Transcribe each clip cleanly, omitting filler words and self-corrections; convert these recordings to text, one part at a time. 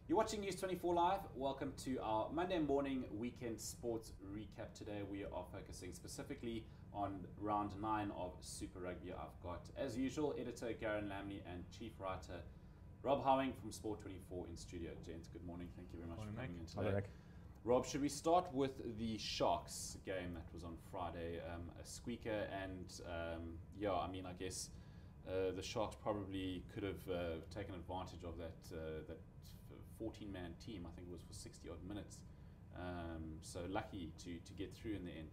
You're watching News 24 Live. Welcome to our Monday morning weekend sports recap. Today we are focusing specifically on round 9 of Super Rugby. I've got, as usual, editor Garen Lamley and chief writer Rob Howing from Sport 24 in studio. Gents, good morning. Thank you very much for coming in today. Hello, Rob, should we start with the Sharks game that was on Friday? A squeaker, and I guess the Sharks probably could have taken advantage of that 14-man team. I think it was for 60-odd minutes. So lucky to get through in the end.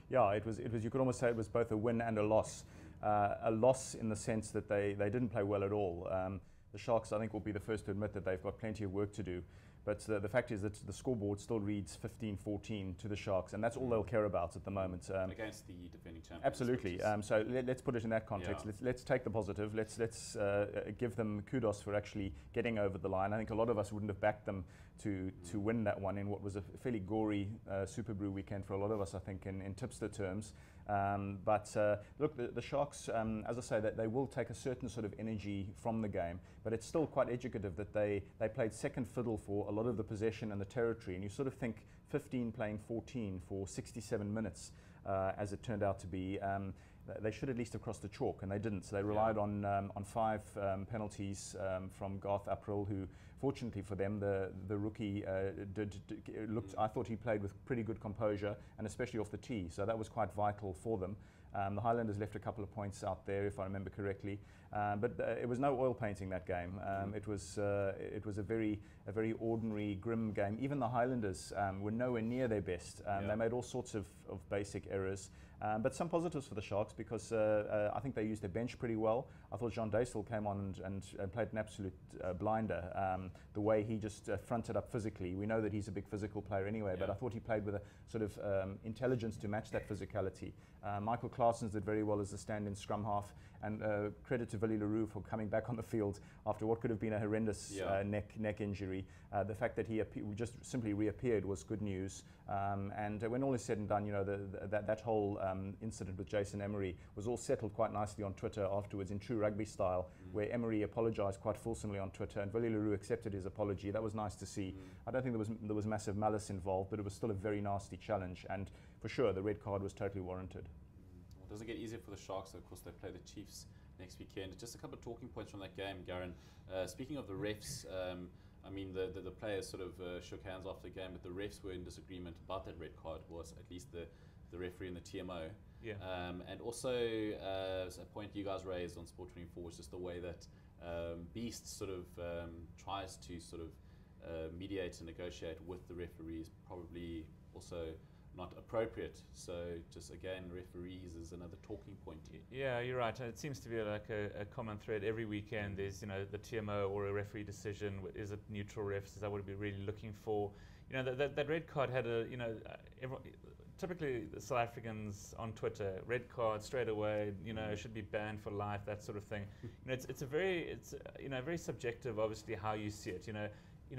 Yeah, it was. You could almost say it was both a win and a loss. A loss in the sense that they didn't play well at all. The Sharks, I think, will be the first to admit that they've got plenty of work to do. But the fact is that the scoreboard still reads 15-14 to the Sharks, and that's all they'll care about at the moment. Against the defending champions. Absolutely. So let's put it in that context. Yeah. Let's take the positive. Let's give them kudos for actually getting over the line. I think a lot of us wouldn't have backed them to win that one in what was a fairly gory Super Brew weekend for a lot of us, I think, in tipster terms. But look, the Sharks, as I say, that they will take a certain sort of energy from the game, but it's still quite educative that they played second fiddle for a lot of the possession and the territory, and you sort of think 15 playing 14 for 67 minutes, as it turned out to be. They should at least have crossed the chalk, and they didn't. So they relied on 5 penalties from Garth April, who, fortunately for them, the rookie looked. I thought he played with pretty good composure, and especially off the tee. So that was quite vital for them. The Highlanders left a couple of points out there, if I remember correctly, but it was no oil painting that game. It was a very ordinary, grim game. Even the Highlanders were nowhere near their best. They made all sorts of basic errors, but some positives for the Sharks, because I think they used their bench pretty well. I thought Jean Daisel came on and played an absolute blinder. The way he just fronted up physically. We know that he's a big physical player anyway, but I thought he played with a sort of intelligence to match that physicality. Michael Claessens did very well as the stand-in scrum half, and credit to Willie Leroux for coming back on the field after what could have been a horrendous neck injury. The fact that he just simply reappeared was good news. And when all is said and done, you know, that whole incident with Jason Emery was all settled quite nicely on Twitter afterwards in true rugby style, where Emery apologised quite fulsomely on Twitter, and Willie Leroux accepted his apology. That was nice to see. I don't think there was massive malice involved, but it was still a very nasty challenge, and for sure the red card was totally warranted. Well, does it get easier for the Sharks? Of course, they play the Chiefs next weekend. Just a couple of talking points from that game, Garen. Speaking of the refs, I mean, the players sort of shook hands after the game, but the refs were in disagreement about that red card, was at least the referee and the TMO. And also, a point you guys raised on Sport 24 was just the way that Beast sort of tries to sort of mediate and negotiate with the referees, probably also not appropriate. So just again, referees is another talking point here. Yeah, you're right. It seems to be like a common thread every weekend. There's, you know, the TMO or a referee decision. Is it neutral refs? Is that what we're really looking for? You know, that red card had a, you know, typically the South Africans on Twitter, red card straight away, you know, should be banned for life, that sort of thing. You know, it's very subjective, obviously, how you see it. You know,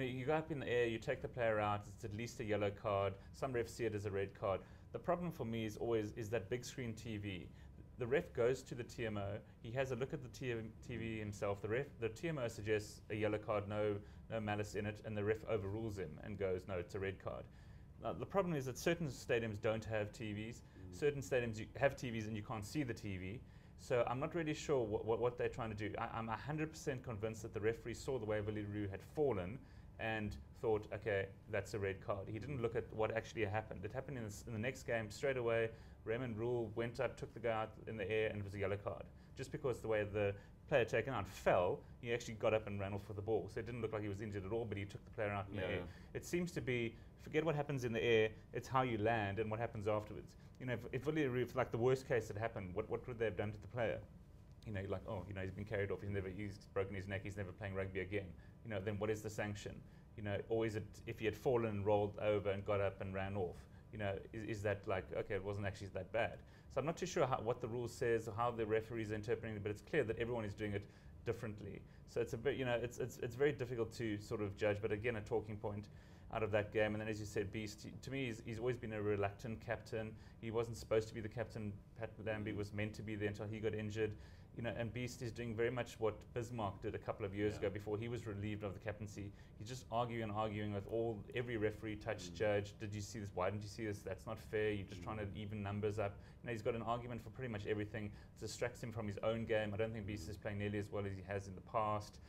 you go up in the air, you take the player out, it's at least a yellow card. Some refs see it as a red card. The problem for me is that big screen TV. The ref goes to the TMO, he has a look at the TV himself, the TMO suggests a yellow card, no malice in it, and the ref overrules him and goes, no, it's a red card. Now, the problem is that certain stadiums don't have TVs, certain stadiums have TVs and you can't see the TV. So I'm not really sure what they're trying to do. I'm 100% convinced that the referee saw the way Willie Leroux had fallen and thought, okay, that's a red card. He didn't look at what actually happened. It happened in the next game straight away. Raymond Rule went up, took the guy out in the air, and it was a yellow card. Just because the way the player taken out fell, he actually got up and ran off with the ball. So it didn't look like he was injured at all, but he took the player out in the air. It seems to be, forget what happens in the air, it's how you land and what happens afterwards. You know, if Willie Leroux, like the worst case had happened, what would they have done to the player? You know, like, oh, you know, he's been carried off, he's broken his neck, he's never playing rugby again. You know, then what is the sanction? You know, or is it if he had fallen and rolled over and got up and ran off? You know, is that like, okay, it wasn't actually that bad. So I'm not too sure what the rule says or how the referees are interpreting it, but it's clear that everyone is doing it differently. So it's a bit, you know, it's very difficult to sort of judge, but again, a talking point out of that game. And then, as you said, Beast, to me, he's always been a reluctant captain. He wasn't supposed to be the captain. Pat Lambie was meant to be there until he got injured. and Beast is doing very much what Bismarck did a couple of years Yeah. ago before he was relieved of the captaincy. He's just arguing with every referee, touch, judge. Did you see this? Why didn't you see this? That's not fair. You're just trying to even numbers up. He's got an argument for pretty much everything. It distracts him from his own game. I don't think Beast is playing nearly as well as he has in the past.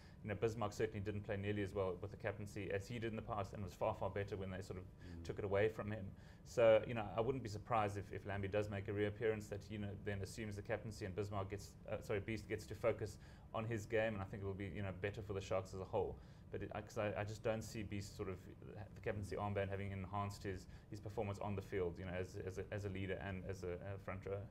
Bismarck certainly didn't play nearly as well with the captaincy as he did in the past, and was far, far better when they sort of took it away from him. So, I wouldn't be surprised if Lambie does make a reappearance, that, then assumes the captaincy, and Beast gets to focus on his game, and I think it will be, better for the Sharks as a whole. But because I just don't see Beast sort of the captaincy armband having enhanced his performance on the field, as a leader and as a front rower.